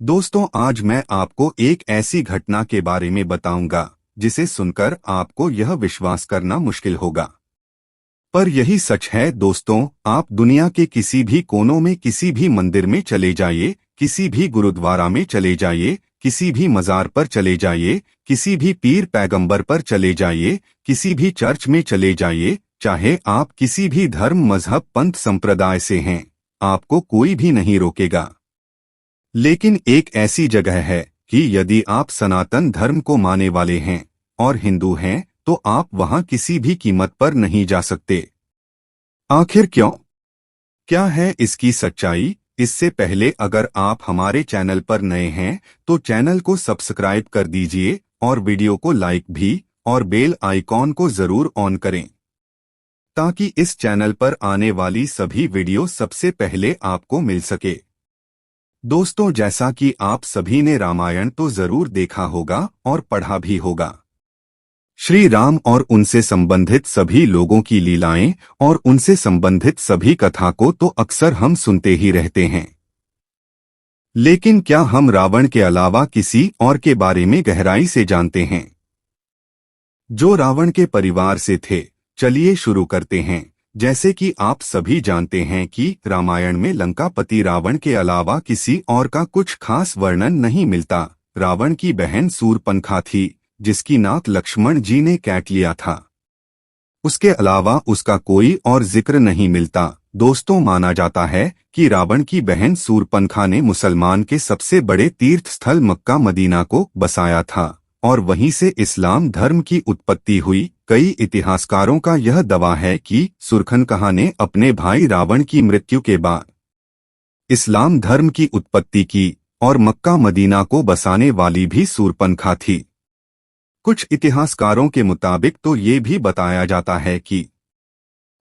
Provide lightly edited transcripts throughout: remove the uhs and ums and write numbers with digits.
दोस्तों, आज मैं आपको एक ऐसी घटना के बारे में बताऊंगा जिसे सुनकर आपको यह विश्वास करना मुश्किल होगा, पर यही सच है। दोस्तों, आप दुनिया के किसी भी कोनों में किसी भी मंदिर में चले जाइए, किसी भी गुरुद्वारा में चले जाइए, किसी भी मजार पर चले जाइए, किसी भी पीर पैगंबर पर चले जाइए, किसी भी चर्च में चले जाइए, चाहे आप किसी भी धर्म, मजहब, पंथ, संप्रदाय से हैं, आपको कोई भी नहीं रोकेगा। लेकिन एक ऐसी जगह है कि यदि आप सनातन धर्म को मानने वाले हैं और हिंदू हैं, तो आप वहां किसी भी कीमत पर नहीं जा सकते। आखिर क्यों? क्या है इसकी सच्चाई? इससे पहले अगर आप हमारे चैनल पर नए हैं तो चैनल को सब्सक्राइब कर दीजिए और वीडियो को लाइक भी और बेल आइकॉन को जरूर ऑन करें, ताकि इस चैनल पर आने वाली सभी वीडियो सबसे पहले आपको मिल सके। दोस्तों, जैसा कि आप सभी ने रामायण तो जरूर देखा होगा और पढ़ा भी होगा। श्री राम और उनसे संबंधित सभी लोगों की लीलाएं और उनसे संबंधित सभी कथा को तो अक्सर हम सुनते ही रहते हैं। लेकिन क्या हम रावण के अलावा किसी और के बारे में गहराई से जानते हैं, जो रावण के परिवार से थे? चलिए शुरू करते हैं। जैसे कि आप सभी जानते हैं कि रामायण में लंकापति रावण के अलावा किसी और का कुछ खास वर्णन नहीं मिलता। रावण की बहन शूरपणखा थी, जिसकी नाक लक्ष्मण जी ने काट लिया था। उसके अलावा उसका कोई और जिक्र नहीं मिलता। दोस्तों, माना जाता है कि रावण की बहन शूरपणखा ने मुसलमान के सबसे बड़े तीर्थ स्थल मक्का मदीना को बसाया था और वहीं से इस्लाम धर्म की उत्पत्ति हुई। कई इतिहासकारों का यह दावा है कि शूरपणखा ने अपने भाई रावण की मृत्यु के बाद इस्लाम धर्म की उत्पत्ति की और मक्का मदीना को बसाने वाली भी शूरपणखा थी। कुछ इतिहासकारों के मुताबिक तो ये भी बताया जाता है कि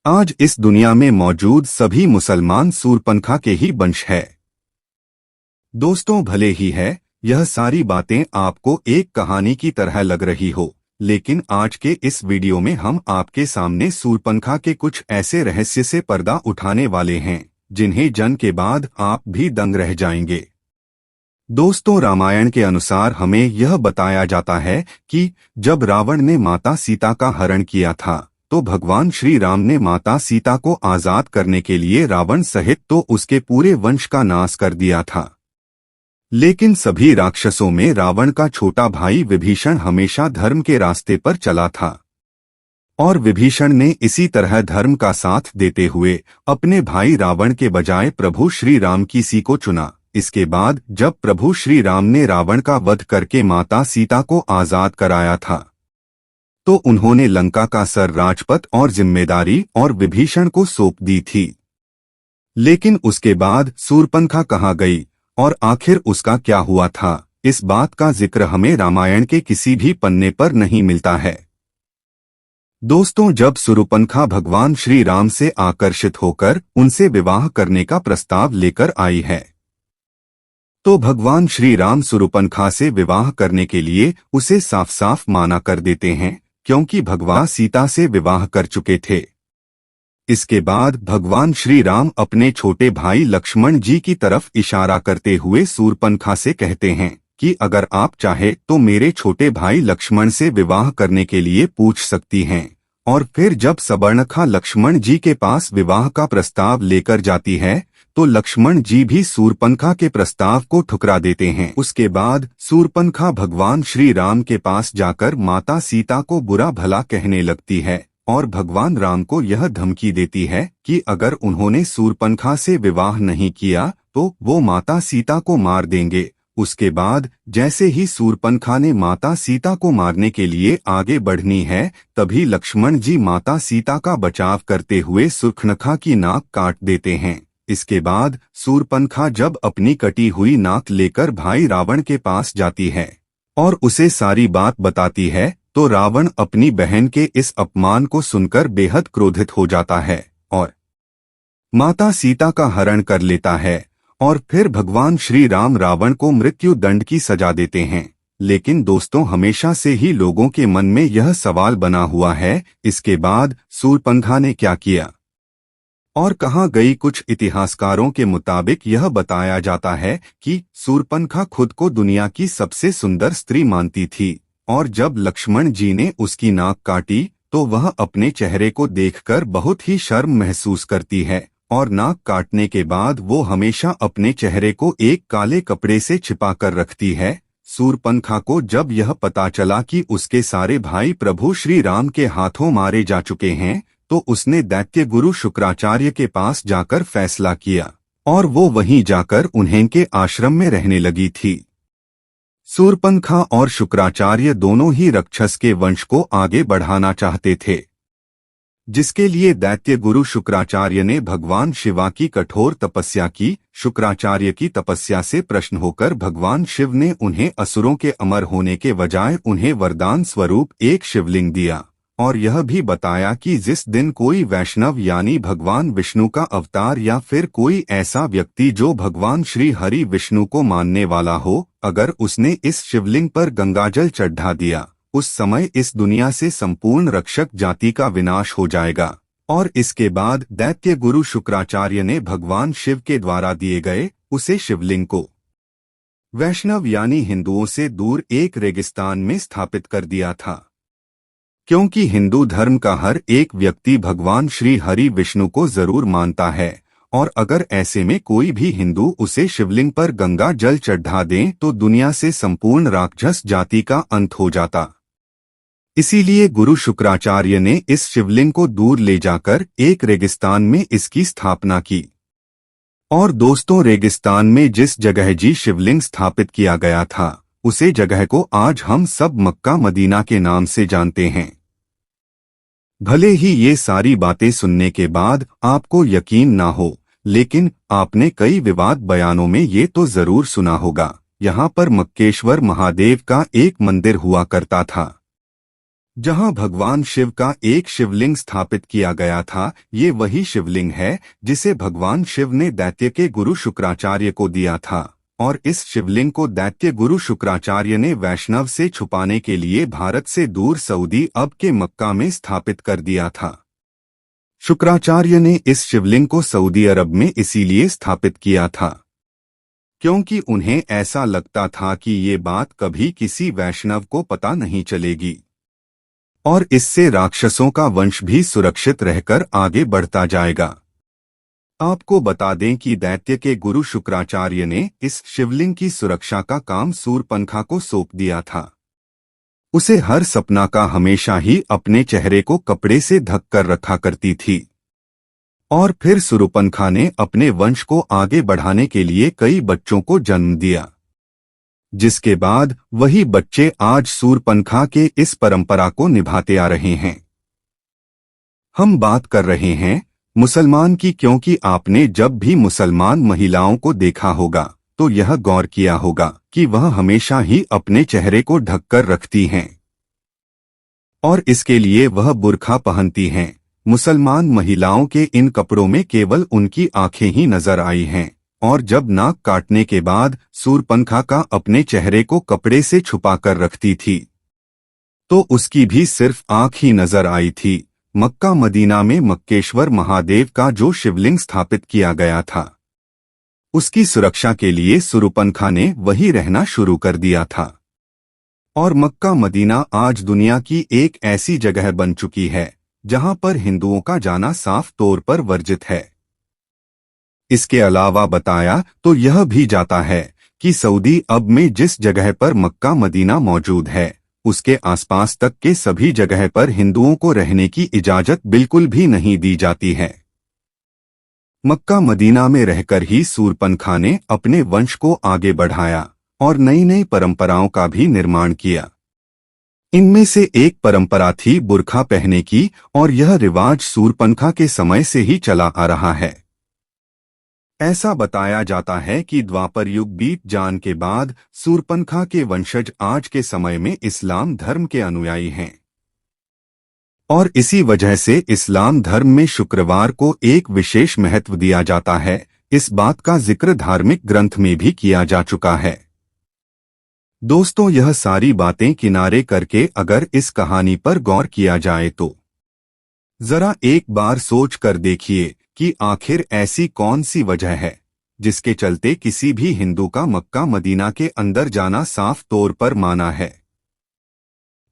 आज इस दुनिया में मौजूद सभी मुसलमान शूरपणखा के ही वंश है। दोस्तों, भले ही है यह सारी बातें आपको एक कहानी की तरह लग रही हो, लेकिन आज के इस वीडियो में हम आपके सामने शूरपणखा के कुछ ऐसे रहस्य से पर्दा उठाने वाले हैं जिन्हें जन के बाद आप भी दंग रह जाएंगे। दोस्तों, रामायण के अनुसार हमें यह बताया जाता है कि जब रावण ने माता सीता का हरण किया था तो भगवान श्री राम ने माता सीता को आजाद करने के लिए रावण सहित तो उसके पूरे वंश का नाश कर दिया था। लेकिन सभी राक्षसों में रावण का छोटा भाई विभीषण हमेशा धर्म के रास्ते पर चला था और विभीषण ने इसी तरह धर्म का साथ देते हुए अपने भाई रावण के बजाय प्रभु श्री राम की सी को चुना। इसके बाद जब प्रभु श्री राम ने रावण का वध करके माता सीता को आजाद कराया था तो उन्होंने लंका का सर राजपथ और जिम्मेदारी और विभीषण को सौंप दी थी। लेकिन उसके बाद शूरपणखा कहाँ गई और आखिर उसका क्या हुआ था, इस बात का जिक्र हमें रामायण के किसी भी पन्ने पर नहीं मिलता है। दोस्तों, जब शूरपणखा भगवान श्री राम से आकर्षित होकर उनसे विवाह करने का प्रस्ताव लेकर आई है तो भगवान श्री राम शूरपणखा से विवाह करने के लिए उसे साफ साफ माना कर देते हैं, क्योंकि भगवान सीता से विवाह कर चुके थे। इसके बाद भगवान श्री राम अपने छोटे भाई लक्ष्मण जी की तरफ इशारा करते हुए शूरपणखा से कहते हैं कि अगर आप चाहे तो मेरे छोटे भाई लक्ष्मण से विवाह करने के लिए पूछ सकती हैं। और फिर जब शूरपणखा लक्ष्मण जी के पास विवाह का प्रस्ताव लेकर जाती है तो लक्ष्मण जी भी शूरपणखा के प्रस्ताव को ठुकरा देते हैं। उसके बाद शूरपणखा भगवान श्री राम के पास जाकर माता सीता को बुरा भला कहने लगती है और भगवान राम को यह धमकी देती है कि अगर उन्होंने शूरपणखा से विवाह नहीं किया तो वो माता सीता को मार देंगे। उसके बाद जैसे ही शूरपणखा ने माता सीता को मारने के लिए आगे बढ़नी है, तभी लक्ष्मण जी माता सीता का बचाव करते हुए शूरपणखा की नाक काट देते हैं। इसके बाद शूरपणखा जब अपनी कटी हुई नाक लेकर भाई रावण के पास जाती है और उसे सारी बात बताती है तो रावण अपनी बहन के इस अपमान को सुनकर बेहद क्रोधित हो जाता है और माता सीता का हरण कर लेता है। और फिर भगवान श्री राम रावण को मृत्यु दंड की सजा देते हैं। लेकिन दोस्तों, हमेशा से ही लोगों के मन में यह सवाल बना हुआ है, इसके बाद शूरपणखा ने क्या किया? और कहा गई कुछ इतिहासकारों के मुताबिक यह बताया जाता है कि शूर्पणखा खुद को दुनिया की सबसे सुंदर स्त्री मानती थी और जब लक्ष्मण जी ने उसकी नाक काटी तो वह अपने चेहरे को देखकर बहुत ही शर्म महसूस करती है और नाक काटने के बाद वो हमेशा अपने चेहरे को एक काले कपड़े से छिपा कर रखती है। शूर्पणखा को जब यह पता चला कि उसके सारे भाई प्रभु श्री राम के हाथों मारे जा चुके हैं तो उसने दैत्य गुरु शुक्राचार्य के पास जाकर फैसला किया और वो वहीं जाकर उन्हें के आश्रम में रहने लगी थी। शूर्पणखा और शुक्राचार्य दोनों ही राक्षस के वंश को आगे बढ़ाना चाहते थे, जिसके लिए दैत्य गुरु शुक्राचार्य ने भगवान शिवा की कठोर तपस्या की। शुक्राचार्य की तपस्या से प्रसन्न होकर भगवान शिव ने उन्हें असुरों के अमर होने के बजाय उन्हें वरदान स्वरूप एक शिवलिंग दिया और यह भी बताया कि जिस दिन कोई वैष्णव यानी भगवान विष्णु का अवतार या फिर कोई ऐसा व्यक्ति जो भगवान श्री हरि विष्णु को मानने वाला हो, अगर उसने इस शिवलिंग पर गंगाजल चढ़ा दिया उस समय इस दुनिया से संपूर्ण रक्षक जाति का विनाश हो जाएगा। और इसके बाद दैत्य गुरु शुक्राचार्य ने भगवान शिव के द्वारा दिए गए उसे शिवलिंग को वैष्णव यानी हिंदुओं से दूर एक रेगिस्तान में स्थापित कर दिया था, क्योंकि हिंदू धर्म का हर एक व्यक्ति भगवान श्री हरि विष्णु को जरूर मानता है और अगर ऐसे में कोई भी हिंदू उसे शिवलिंग पर गंगा जल चढ़ा दें तो दुनिया से संपूर्ण राक्षस जाति का अंत हो जाता। इसीलिए गुरु शुक्राचार्य ने इस शिवलिंग को दूर ले जाकर एक रेगिस्तान में इसकी स्थापना की। और दोस्तों, रेगिस्तान में जिस जगह जी शिवलिंग स्थापित किया गया था उसे जगह को आज हम सब मक्का मदीना के नाम से जानते हैं। भले ही ये सारी बातें सुनने के बाद आपको यकीन ना हो, लेकिन आपने कई विवाद बयानों में ये तो जरूर सुना होगा। यहाँ पर मक्केश्वर महादेव का एक मंदिर हुआ करता था जहाँ भगवान शिव का एक शिवलिंग स्थापित किया गया था। ये वही शिवलिंग है जिसे भगवान शिव ने दैत्य के गुरु शुक्राचार्य को दिया था और इस शिवलिंग को दैत्य गुरु शुक्राचार्य ने वैष्णव से छुपाने के लिए भारत से दूर सऊदी अरब के मक्का में स्थापित कर दिया था। शुक्राचार्य ने इस शिवलिंग को सऊदी अरब में इसीलिए स्थापित किया था क्योंकि उन्हें ऐसा लगता था कि ये बात कभी किसी वैष्णव को पता नहीं चलेगी और इससे राक्षसों का वंश भी सुरक्षित रहकर आगे बढ़ता जाएगा। आपको बता दें कि दैत्य के गुरु शुक्राचार्य ने इस शिवलिंग की सुरक्षा का काम शूर्पणखा को सौंप दिया था। उसे हर सपना का हमेशा ही अपने चेहरे को कपड़े से ढक कर रखा करती थी और फिर शूर्पणखा ने अपने वंश को आगे बढ़ाने के लिए कई बच्चों को जन्म दिया, जिसके बाद वही बच्चे आज शूर्पणखा के इस परंपरा को निभाते आ रहे हैं। हम बात कर रहे हैं मुसलमान की, क्योंकि आपने जब भी मुसलमान महिलाओं को देखा होगा तो यह गौर किया होगा कि वह हमेशा ही अपने चेहरे को ढककर रखती हैं और इसके लिए वह बुर्खा पहनती हैं। मुसलमान महिलाओं के इन कपड़ों में केवल उनकी आंखें ही नजर आई हैं और जब नाक काटने के बाद शूर्पणखा का अपने चेहरे को कपड़े से छुपा कर रखती थी तो उसकी भी सिर्फ आंख ही नजर आई थी। मक्का मदीना में मक्केश्वर महादेव का जो शिवलिंग स्थापित किया गया था उसकी सुरक्षा के लिए शूर्पणखा ने वहीं रहना शुरू कर दिया था और मक्का मदीना आज दुनिया की एक ऐसी जगह बन चुकी है जहां पर हिंदुओं का जाना साफ तौर पर वर्जित है। इसके अलावा बताया तो यह भी जाता है कि सऊदी अरब में जिस जगह पर मक्का मदीना मौजूद है उसके आसपास तक के सभी जगह पर हिंदुओं को रहने की इजाजत बिल्कुल भी नहीं दी जाती है। मक्का मदीना में रहकर ही शूर्पणखा ने अपने वंश को आगे बढ़ाया और नई नई परंपराओं का भी निर्माण किया। इनमें से एक परंपरा थी बुर्खा पहनने की और यह रिवाज शूर्पणखा के समय से ही चला आ रहा है। ऐसा बताया जाता है कि द्वापर युग बीत जाने के बाद शूर्पणखा के वंशज आज के समय में इस्लाम धर्म के अनुयायी हैं और इसी वजह से इस्लाम धर्म में शुक्रवार को एक विशेष महत्व दिया जाता है। इस बात का जिक्र धार्मिक ग्रंथ में भी किया जा चुका है। दोस्तों, यह सारी बातें किनारे करके अगर इस कहानी पर गौर किया जाए तो जरा एक बार सोच कर देखिए कि आखिर ऐसी कौन सी वजह है जिसके चलते किसी भी हिंदू का मक्का मदीना के अंदर जाना साफ तौर पर माना है,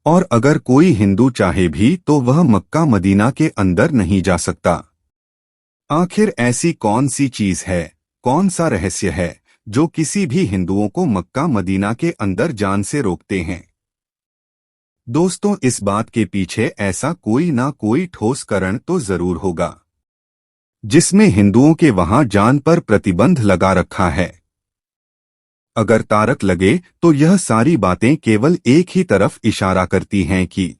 और अगर कोई हिंदू चाहे भी तो वह मक्का मदीना के अंदर नहीं जा सकता। आखिर ऐसी कौन सी चीज है, कौन सा रहस्य है जो किसी भी हिंदुओं को मक्का मदीना के अंदर जान से रोकते हैं? दोस्तों, इस बात के पीछे ऐसा कोई ना कोई ठोस कारण तो जरूर होगा जिसमें हिंदुओं के वहां जान पर प्रतिबंध लगा रखा है। अगर तारक लगे तो यह सारी बातें केवल एक ही तरफ इशारा करती हैं कि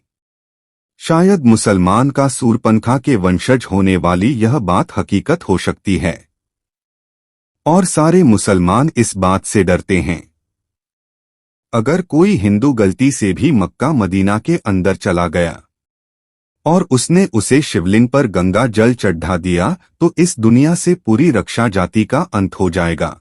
शायद मुसलमान का सूरपनखा के वंशज होने वाली यह बात हकीकत हो सकती है, और सारे मुसलमान इस बात से डरते हैं। अगर कोई हिंदू गलती से भी मक्का मदीना के अंदर चला गया और उसने उसे शिवलिंग पर गंगा जल चढ़ा दिया तो इस दुनिया से पूरी रक्षा जाति का अंत हो जाएगा।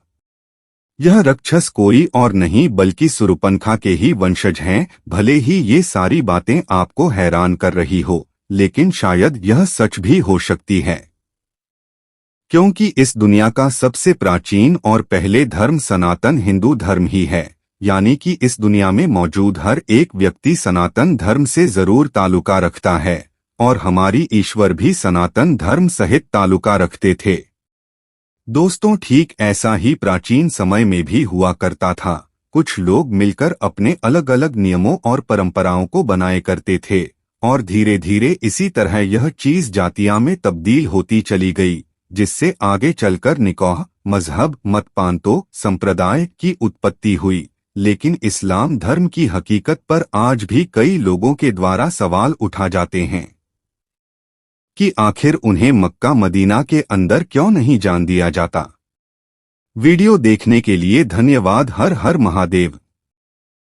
यह राक्षस कोई और नहीं बल्कि सूरपनखा के ही वंशज हैं। भले ही ये सारी बातें आपको हैरान कर रही हो, लेकिन शायद यह सच भी हो सकती है, क्योंकि इस दुनिया का सबसे प्राचीन और पहले धर्म सनातन हिंदू धर्म ही है। यानी कि इस दुनिया में मौजूद हर एक व्यक्ति सनातन धर्म से जरूर ताल्लुका रखता है, और हमारी ईश्वर भी सनातन धर्म सहित ताल्लुका रखते थे। दोस्तों, ठीक ऐसा ही प्राचीन समय में भी हुआ करता था। कुछ लोग मिलकर अपने अलग अलग नियमों और परंपराओं को बनाए करते थे, और धीरे धीरे इसी तरह यह चीज जातियां में तब्दील होती चली गई, जिससे आगे चलकर निकाह, मजहब, मतपांतों, संप्रदाय की उत्पत्ति हुई। लेकिन इस्लाम धर्म की हकीकत पर आज भी कई लोगों के द्वारा सवाल उठा जाते हैं कि आखिर उन्हें मक्का मदीना के अंदर क्यों नहीं जान दिया जाता। वीडियो देखने के लिए धन्यवाद। हर हर महादेव।